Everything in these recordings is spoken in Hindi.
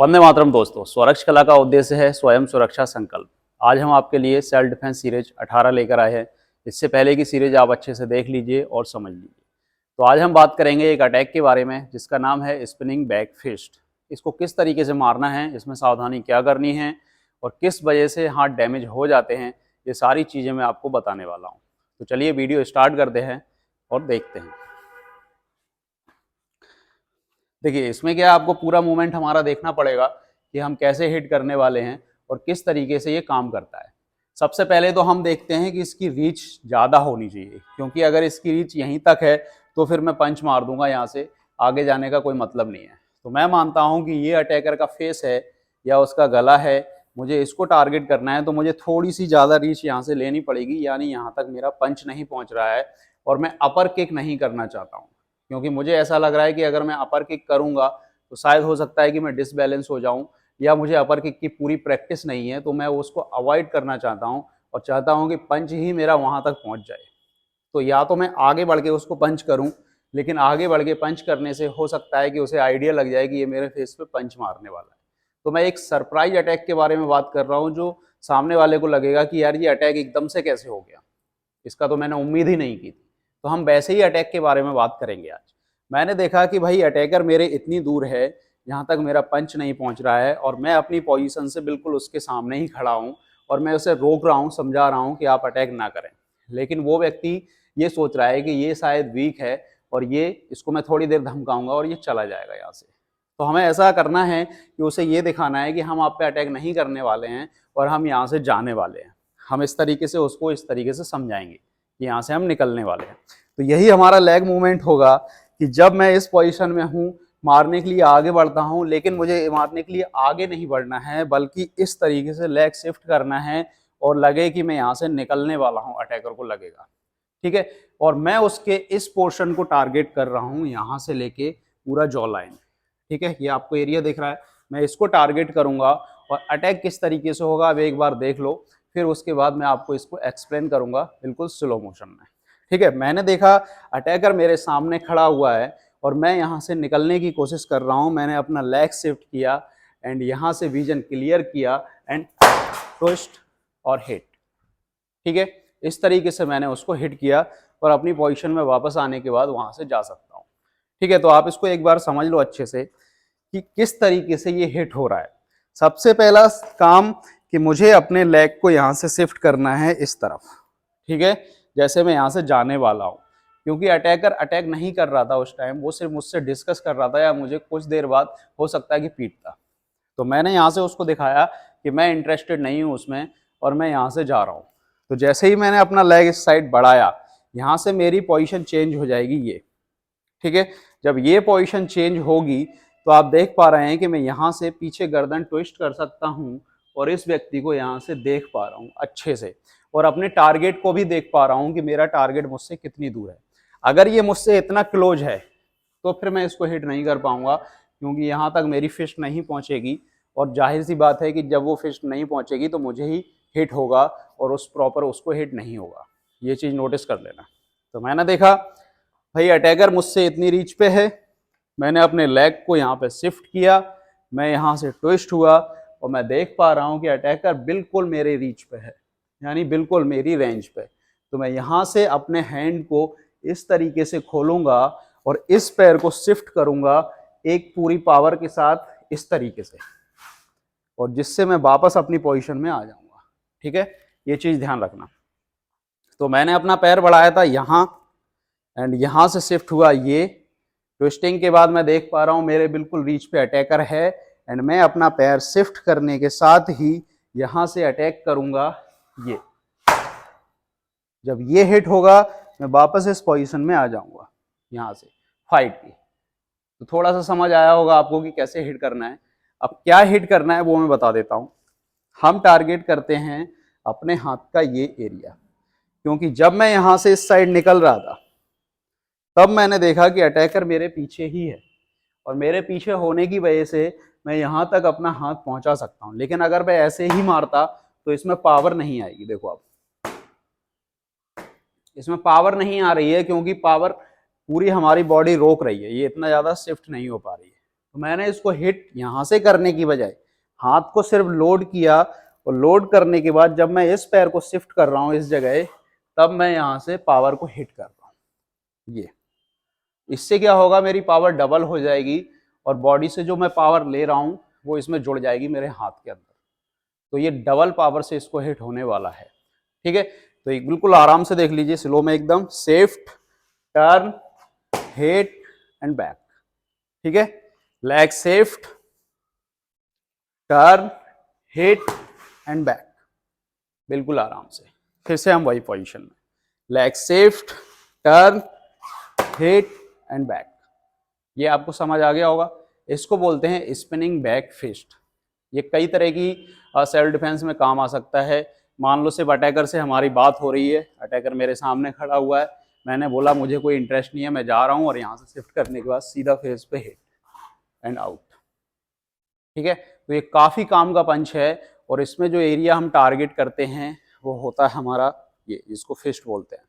वंदे मातरम दोस्तों, स्वरक्ष कला का उद्देश्य है स्वयं सुरक्षा संकल्प। आज हम आपके लिए सेल्फ डिफेंस सीरीज 18 लेकर आए हैं। इससे पहले की सीरीज आप अच्छे से देख लीजिए और समझ लीजिए। तो आज हम बात करेंगे एक अटैक के बारे में जिसका नाम है स्पिनिंग बैक फिस्ट। इसको किस तरीके से मारना है, इसमें सावधानी क्या करनी है और किस वजह से हाथ डैमेज हो जाते हैं, ये सारी चीज़ें मैं आपको बताने वाला हूँ। तो चलिए वीडियो स्टार्ट करते हैं और देखते हैं। देखिए इसमें क्या है, आपको पूरा मूवमेंट हमारा देखना पड़ेगा कि हम कैसे हिट करने वाले हैं और किस तरीके से ये काम करता है। सबसे पहले तो हम देखते हैं कि इसकी रीच ज़्यादा होनी चाहिए, क्योंकि अगर इसकी रीच यहीं तक है तो फिर मैं पंच मार दूंगा, यहाँ से आगे जाने का कोई मतलब नहीं है। तो मैं मानता हूँ कि ये अटैकर का फेस है या उसका गला है, मुझे इसको टारगेट करना है तो मुझे थोड़ी सी ज़्यादा रीच यहाँ से लेनी पड़ेगी, यानी यहाँ तक मेरा पंच नहीं पहुँच रहा है और मैं अपर किक नहीं करना चाहता हूँ। क्योंकि मुझे ऐसा लग रहा है कि अगर मैं अपर किक करूंगा तो शायद हो सकता है कि मैं डिसबैलेंस हो जाऊं, या मुझे अपर किक की पूरी प्रैक्टिस नहीं है, तो मैं उसको अवॉइड करना चाहता हूं और चाहता हूं कि पंच ही मेरा वहां तक पहुंच जाए। तो या तो मैं आगे बढ़ के उसको पंच करूं, लेकिन आगे बढ़ के पंच करने से हो सकता है कि उसे आइडिया लग जाए कि ये मेरे फेस पे पंच मारने वाला है। तो मैं एक सरप्राइज अटैक के बारे में बात कर रहा हूँ, जो सामने वाले को लगेगा कि यार ये अटैक एकदम से कैसे हो गया, इसका तो मैंने उम्मीद ही नहीं की थी। तो हम वैसे ही अटैक के बारे में बात करेंगे आज। मैंने देखा कि भाई अटैकर मेरे इतनी दूर है, यहाँ तक मेरा पंच नहीं पहुँच रहा है और मैं अपनी पोजीशन से बिल्कुल उसके सामने ही खड़ा हूँ और मैं उसे रोक रहा हूँ, समझा रहा हूँ कि आप अटैक ना करें। लेकिन वो व्यक्ति ये सोच रहा है कि ये शायद वीक है और ये इसको मैं थोड़ी देर धमकाऊंगा और ये चला जाएगा यहाँ से। तो हमें ऐसा करना है कि उसे ये दिखाना है कि हम आप पे अटैक नहीं करने वाले हैं और हम यहाँ से जाने वाले हैं। हम इस तरीके से उसको इस तरीके से समझाएंगे कि यहाँ से हम निकलने वाले हैं। तो यही हमारा लेग मूवमेंट होगा कि जब मैं इस पोजीशन में हूँ, मारने के लिए आगे बढ़ता हूँ, लेकिन मुझे मारने के लिए आगे नहीं बढ़ना है, बल्कि इस तरीके से लेग शिफ्ट करना है और लगे कि मैं यहाँ से निकलने वाला हूँ, अटैकर को लगेगा। ठीक है, और मैं उसके इस पोर्शन को टारगेट कर रहा हूँ, यहाँ से लेके पूरा जॉ लाइन। ठीक है, ये आपको एरिया दिख रहा है, मैं इसको टारगेट करूंगा और अटैक किस तरीके से होगा अब एक बार देख लो, फिर उसके बाद मैं आपको इसको एक्सप्लेन करूंगा बिल्कुल स्लो मोशन में। ठीक है, मैंने देखा अटैकर मेरे सामने खड़ा हुआ है और मैं यहाँ से निकलने की कोशिश कर रहा हूँ। मैंने अपना लेग शिफ्ट किया एंड यहाँ से विजन क्लियर किया एंड ट्विस्ट और हिट। ठीक है, इस तरीके से मैंने उसको हिट किया और अपनी पोजीशन में वापस आने के बाद वहां से जा सकता हूँ। ठीक है, तो आप इसको एक बार समझ लो अच्छे से कि किस तरीके से ये हिट हो रहा है। सबसे पहला काम कि मुझे अपने लेग को यहाँ से शिफ्ट करना है इस तरफ। ठीक है, जैसे मैं यहाँ से जाने वाला हूँ, क्योंकि अटैकर अटैक नहीं कर रहा था उस टाइम, वो सिर्फ मुझसे डिस्कस कर रहा था या मुझे कुछ देर बाद हो सकता है कि पीटता। तो मैंने यहाँ से उसको दिखाया कि मैं इंटरेस्टेड नहीं हूँ उसमें और मैं यहाँ से जा रहा हूँ। तो जैसे ही मैंने अपना लेग इस साइड बढ़ाया, यहाँ से मेरी पोजीशन चेंज हो जाएगी ये। ठीक है, जब ये पोजीशन चेंज होगी तो आप देख पा रहे हैं कि मैं यहाँ से पीछे गर्दन ट्विस्ट कर सकता हूँ और इस व्यक्ति को यहाँ से देख पा रहा हूँ अच्छे से, और अपने टारगेट को भी देख पा रहा हूँ कि मेरा टारगेट मुझसे कितनी दूर है। अगर ये मुझसे इतना क्लोज है तो फिर मैं इसको हिट नहीं कर पाऊंगा, क्योंकि यहाँ तक मेरी फिस्ट नहीं पहुँचेगी और जाहिर सी बात है कि जब वो फिस्ट नहीं पहुँचेगी तो मुझे ही हिट होगा और उस प्रॉपर उसको हिट नहीं होगा। ये चीज़ नोटिस कर लेना। तो मैंने देखा भाई अटैकर मुझसे इतनी रीच पे है, मैंने अपने लेग को यहाँ पे शिफ्ट किया, मैं यहाँ से ट्विस्ट हुआ और मैं देख पा रहा हूँ कि अटैकर बिल्कुल मेरे रीच पे है, यानी बिल्कुल मेरी रेंज पे। तो मैं यहाँ से अपने हैंड को इस तरीके से खोलूंगा और इस पैर को शिफ्ट करूंगा एक पूरी पावर के साथ इस तरीके से, और जिससे मैं वापस अपनी पोजीशन में आ जाऊंगा। ठीक है, ये चीज़ ध्यान रखना। तो मैंने अपना पैर बढ़ाया था यहाँ एंड यहाँ से शिफ्ट हुआ ये। ट्विस्टिंग के बाद मैं देख पा रहा हूँ मेरे बिल्कुल रीच पे अटैकर है एंड मैं अपना पैर शिफ्ट करने के साथ ही यहाँ से अटैक करूंगा ये। जब ये हिट होगा मैं वापस इस पोजीशन में आ जाऊंगा यहाँ से फाइट की। तो थोड़ा सा समझ आया होगा आपको कि कैसे हिट करना है। अब क्या हिट करना है वो मैं बता देता हूँ। हम टारगेट करते हैं अपने हाथ का ये एरिया, क्योंकि जब मैं यहाँ से इस साइड निकल रहा था तब मैंने देखा कि अटैकर मेरे पीछे ही है और मेरे पीछे होने की वजह से मैं यहाँ तक अपना हाथ पहुंचा सकता हूँ। लेकिन अगर मैं ऐसे ही मारता तो इसमें पावर नहीं आएगी। देखो आप, इसमें पावर नहीं आ रही है क्योंकि पावर पूरी हमारी बॉडी रोक रही है, ये इतना ज्यादा शिफ्ट नहीं हो पा रही है। तो मैंने इसको हिट यहाँ से करने की बजाय हाथ को सिर्फ लोड किया, और लोड करने के बाद जब मैं इस पैर को शिफ्ट कर रहा हूँ इस जगह, तब मैं यहाँ से पावर को हिट कर रहा हूँ। ये इससे क्या होगा, मेरी पावर डबल हो जाएगी और बॉडी से जो मैं पावर ले रहा हूँ वो इसमें जुड़ जाएगी मेरे हाथ के अंदर। तो ये डबल पावर से इसको हिट होने वाला है। ठीक है, तो एक बिल्कुल आराम से देख लीजिए, स्लो में एकदम, shift, turn, hit and back. ठीक है, leg shift, turn, hit and back, बिल्कुल आराम से। फिर से हम वही पोजीशन में, leg shift, turn, hit and back. ये आपको समझ आ गया होगा। इसको बोलते हैं स्पिनिंग बैक फिस्ट। ये कई तरह की सेल्फ डिफेंस में काम आ सकता है। मान लो सिर्फ अटैकर से हमारी बात हो रही है, अटैकर मेरे सामने खड़ा हुआ है, मैंने बोला मुझे कोई इंटरेस्ट नहीं है, मैं जा रहा हूँ, और यहाँ से शिफ्ट करने के बाद सीधा फेस पे हिट एंड आउट। ठीक है, तो ये काफ़ी काम का पंच है, और इसमें जो एरिया हम टारगेट करते हैं वो होता है हमारा ये, जिसको फिस्ट बोलते हैं।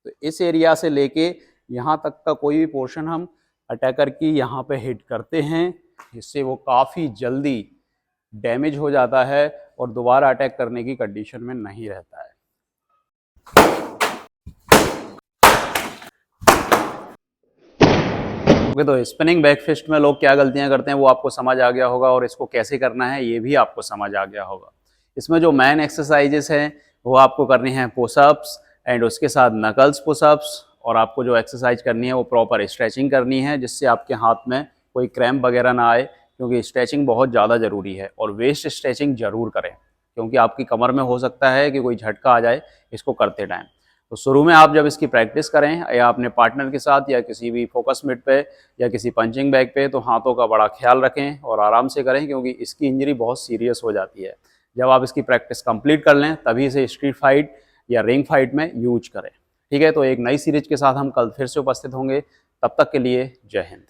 तो इस एरिया से लेके यहाँ तक का कोई भी पोर्शन हम अटैकर की यहाँ पे हिट करते हैं, इससे वो काफ़ी जल्दी डैमेज हो जाता है और दोबारा अटैक करने की कंडीशन में नहीं रहता है। ओके, तो स्पिनिंग बैक फिस्ट में लोग क्या गलतियां करते हैं वो आपको समझ आ गया होगा, और इसको कैसे करना है ये भी आपको समझ आ गया होगा। इसमें जो मेन एक्सरसाइजेस हैं वो आपको करनी है पुशअप्स, एंड उसके साथ नकल्स पुशअप्स, और आपको जो एक्सरसाइज करनी है वो प्रॉपर स्ट्रेचिंग करनी है, जिससे आपके हाथ में कोई क्रैम्प वगैरह ना आए, क्योंकि स्ट्रेचिंग बहुत ज़्यादा ज़रूरी है। और वेस्ट स्ट्रेचिंग ज़रूर करें, क्योंकि आपकी कमर में हो सकता है कि कोई झटका आ जाए इसको करते टाइम। तो शुरू में आप जब इसकी प्रैक्टिस करें, या अपने पार्टनर के साथ, या किसी भी फोकस मिट पे, या किसी पंचिंग बैग पे, तो हाथों का बड़ा ख्याल रखें और आराम से करें, क्योंकि इसकी इंजरी बहुत सीरियस हो जाती है। जब आप इसकी प्रैक्टिस कंप्लीट कर लें तभी इसे स्ट्रीट फाइट या रिंग फाइट में यूज करें। ठीक है, तो एक नई सीरीज के साथ हम कल फिर से उपस्थित होंगे। तब तक के लिए जय हिंद।